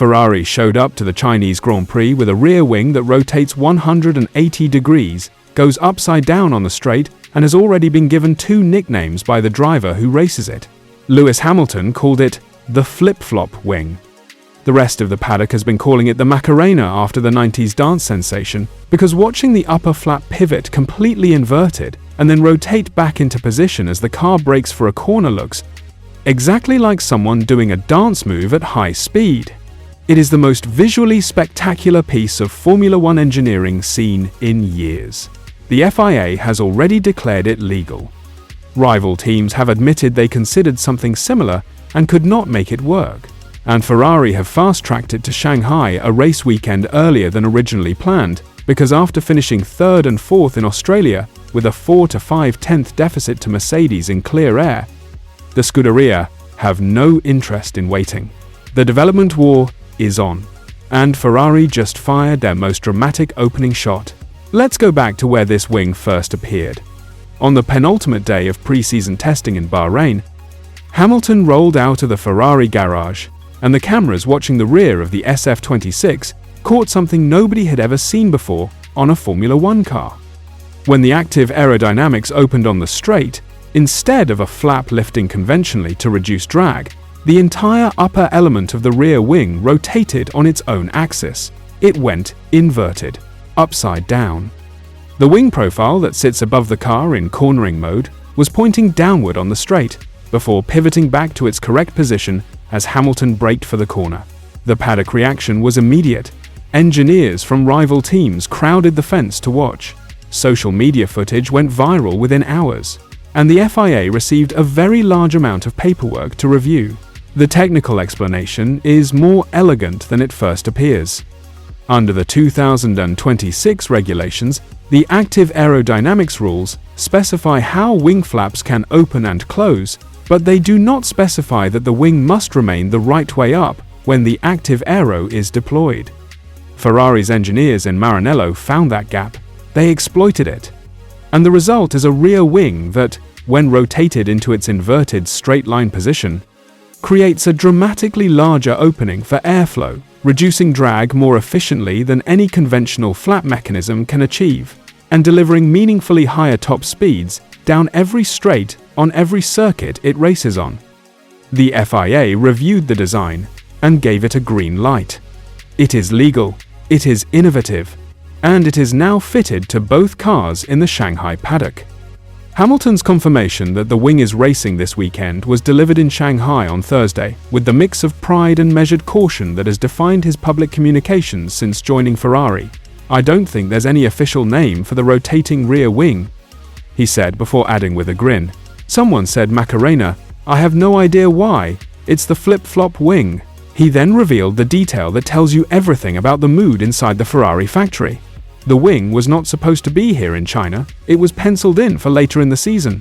Ferrari showed up to the Chinese Grand Prix with a rear wing that rotates 180 degrees, goes upside down on the straight, and has already been given 2 nicknames by the driver who races it. Lewis Hamilton called it the flip-flop wing. The rest of the paddock has been calling it the Macarena after the 90s dance sensation, because watching the upper flap pivot completely inverted and then rotate back into position as the car brakes for a corner looks exactly like someone doing a dance move at high speed. It is the most visually spectacular piece of Formula One engineering seen in years. The FIA has already declared it legal. Rival teams have admitted they considered something similar and could not make it work. And Ferrari have fast-tracked it to Shanghai a race weekend earlier than originally planned, because after finishing 3rd and 4th in Australia with a 4 to 5/10 deficit to Mercedes in clear air, the Scuderia have no interest in waiting. The development war is on, and Ferrari just fired their most dramatic opening shot. Let's go back to where this wing first appeared. On the penultimate day of pre-season testing in Bahrain, Hamilton rolled out of the Ferrari garage, and the cameras watching the rear of the SF26 caught something nobody had ever seen before on a Formula One car. When the active aerodynamics opened on the straight, instead of a flap lifting conventionally to reduce drag, the entire upper element of the rear wing rotated on its own axis. It went inverted, upside down. The wing profile that sits above the car in cornering mode was pointing downward on the straight, before pivoting back to its correct position as Hamilton braked for the corner. The paddock reaction was immediate. Engineers from rival teams crowded the fence to watch. Social media footage went viral within hours, and the FIA received a very large amount of paperwork to review. The technical explanation is more elegant than it first appears. Under the 2026 regulations, the active aerodynamics rules specify how wing flaps can open and close, but they do not specify that the wing must remain the right way up when the active aero is deployed. Ferrari's engineers in Maranello found that gap. They exploited it. And the result is a rear wing that, when rotated into its inverted straight-line position, creates a dramatically larger opening for airflow, reducing drag more efficiently than any conventional flap mechanism can achieve, and delivering meaningfully higher top speeds down every straight on every circuit it races on. The FIA reviewed the design and gave it a green light. It is legal, it is innovative, and it is now fitted to both cars in the Shanghai paddock. Hamilton's confirmation that the wing is racing this weekend was delivered in Shanghai on Thursday, with the mix of pride and measured caution that has defined his public communications since joining Ferrari. "I don't think there's any official name for the rotating rear wing," he said before adding with a grin. "Someone said Macarena. I have no idea why. It's the flip-flop wing." He then revealed the detail that tells you everything about the mood inside the Ferrari factory. The wing was not supposed to be here in China. It was penciled in for later in the season.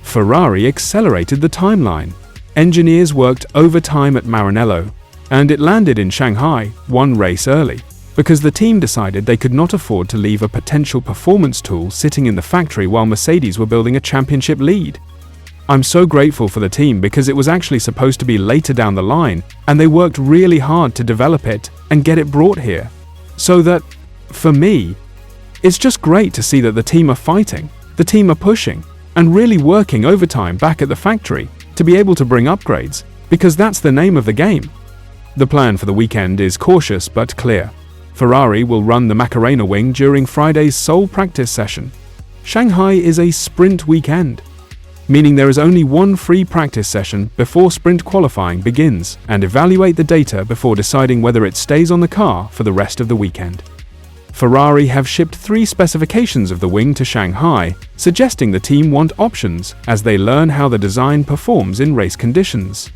Ferrari accelerated the timeline. Engineers worked overtime at Maranello, and it landed in Shanghai one race early, because the team decided they could not afford to leave a potential performance tool sitting in the factory while Mercedes were building a championship lead. "I'm so grateful for the team because it was actually supposed to be later down the line, and they worked really hard to develop it and get it brought here. So that, for me, it's just great to see that the team are fighting, the team are pushing, and really working overtime back at the factory to be able to bring upgrades, because that's the name of the game." The plan for the weekend is cautious but clear. Ferrari will run the Macarena wing during Friday's sole practice session. Shanghai is a sprint weekend, meaning there is only one free practice session before sprint qualifying begins, and evaluate the data before deciding whether it stays on the car for the rest of the weekend. Ferrari have shipped 3 specifications of the wing to Shanghai, suggesting the team want options as they learn how the design performs in race conditions.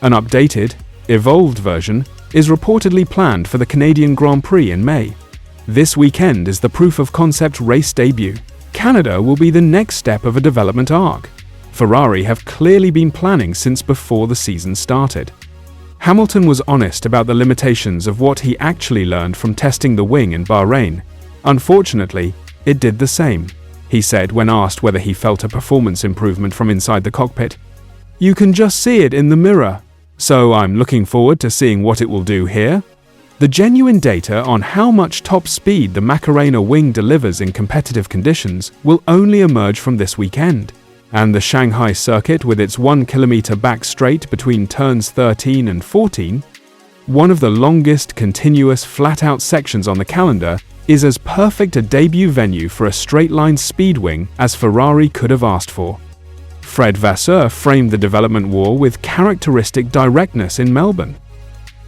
An updated, evolved version is reportedly planned for the Canadian Grand Prix in May. This weekend is the proof of concept race debut. Canada will be the next step of a development arc. Ferrari have clearly been planning since before the season started. Hamilton was honest about the limitations of what he actually learned from testing the wing in Bahrain. "Unfortunately, it did the same," he said when asked whether he felt a performance improvement from inside the cockpit. "You can just see it in the mirror. So I'm looking forward to seeing what it will do here. The genuine data on how much top speed the Macarena wing delivers in competitive conditions will only emerge from this weekend. And the Shanghai circuit, with its 1 kilometer back straight between turns 13 and 14, one of the longest continuous flat-out sections on the calendar, is as perfect a debut venue for a straight-line speed wing as Ferrari could have asked for. Fred Vasseur framed the development war with characteristic directness in Melbourne.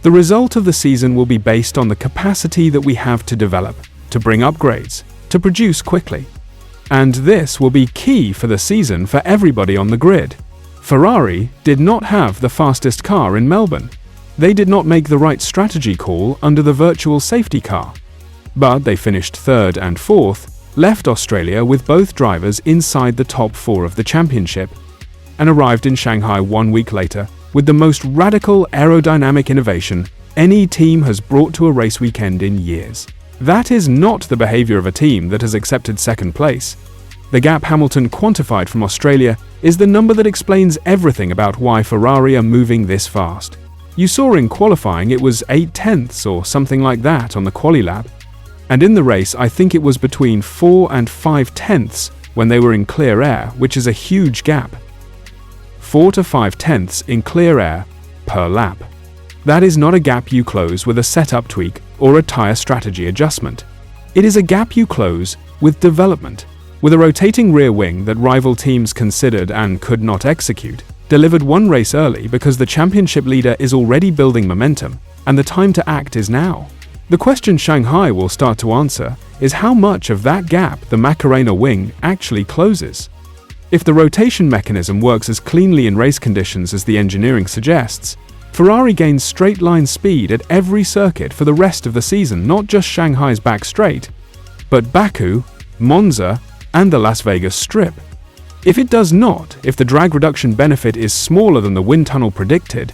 The result of the season will be based on the capacity that we have to develop, to bring upgrades, to produce quickly. And this will be key for the season for everybody on the grid. Ferrari did not have the fastest car in Melbourne. They did not make the right strategy call under the virtual safety car. But they finished third and fourth, left Australia with both drivers inside the top 4 of the championship, and arrived in Shanghai 1 week later with the most radical aerodynamic innovation any team has brought to a race weekend in years. That is not the behavior of a team that has accepted second place. The gap Hamilton quantified from Australia is the number that explains everything about why Ferrari are moving this fast. You saw in qualifying it was 8 tenths or something like that on the quali lap, and in the race I think it was between 4 and 5 tenths when they were in clear air, which is a huge gap. 4 to 5 tenths in clear air per lap. That is not a gap you close with a setup tweak or a tyre strategy adjustment. It is a gap you close with development, with a rotating rear wing that rival teams considered and could not execute, delivered 1 race early because the championship leader is already building momentum, and the time to act is now. The question Shanghai will start to answer is how much of that gap the Macarena wing actually closes. If the rotation mechanism works as cleanly in race conditions as the engineering suggests, Ferrari gains straight-line speed at every circuit for the rest of the season, not just Shanghai's back straight, but Baku, Monza, and the Las Vegas Strip. If it does not, if the drag reduction benefit is smaller than the wind tunnel predicted,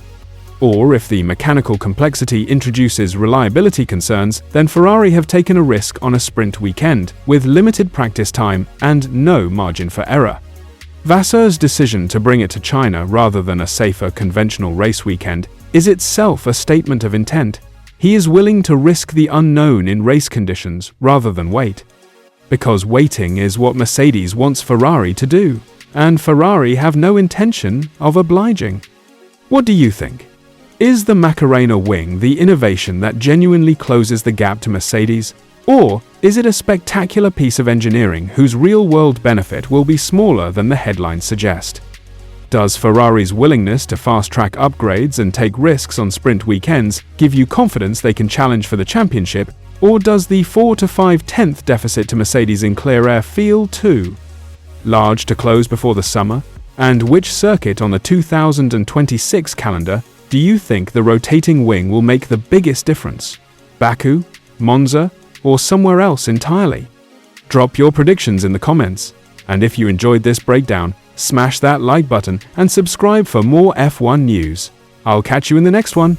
or if the mechanical complexity introduces reliability concerns, then Ferrari have taken a risk on a sprint weekend, with limited practice time and no margin for error. Vasseur's decision to bring it to China rather than a safer conventional race weekend is itself a statement of intent. He is willing to risk the unknown in race conditions rather than wait. Because waiting is what Mercedes wants Ferrari to do, and Ferrari have no intention of obliging. What do you think? Is the Macarena wing the innovation that genuinely closes the gap to Mercedes? Or is it a spectacular piece of engineering whose real-world benefit will be smaller than the headlines suggest? Does Ferrari's willingness to fast-track upgrades and take risks on sprint weekends give you confidence they can challenge for the championship, or does the 4 to 5 tenth deficit to Mercedes in clear air feel too large to close before the summer? And which circuit on the 2026 calendar do you think the rotating wing will make the biggest difference? Baku, Monza, or somewhere else entirely? Drop your predictions in the comments. And if you enjoyed this breakdown, smash that like button and subscribe for more F1 news. I'll catch you in the next one.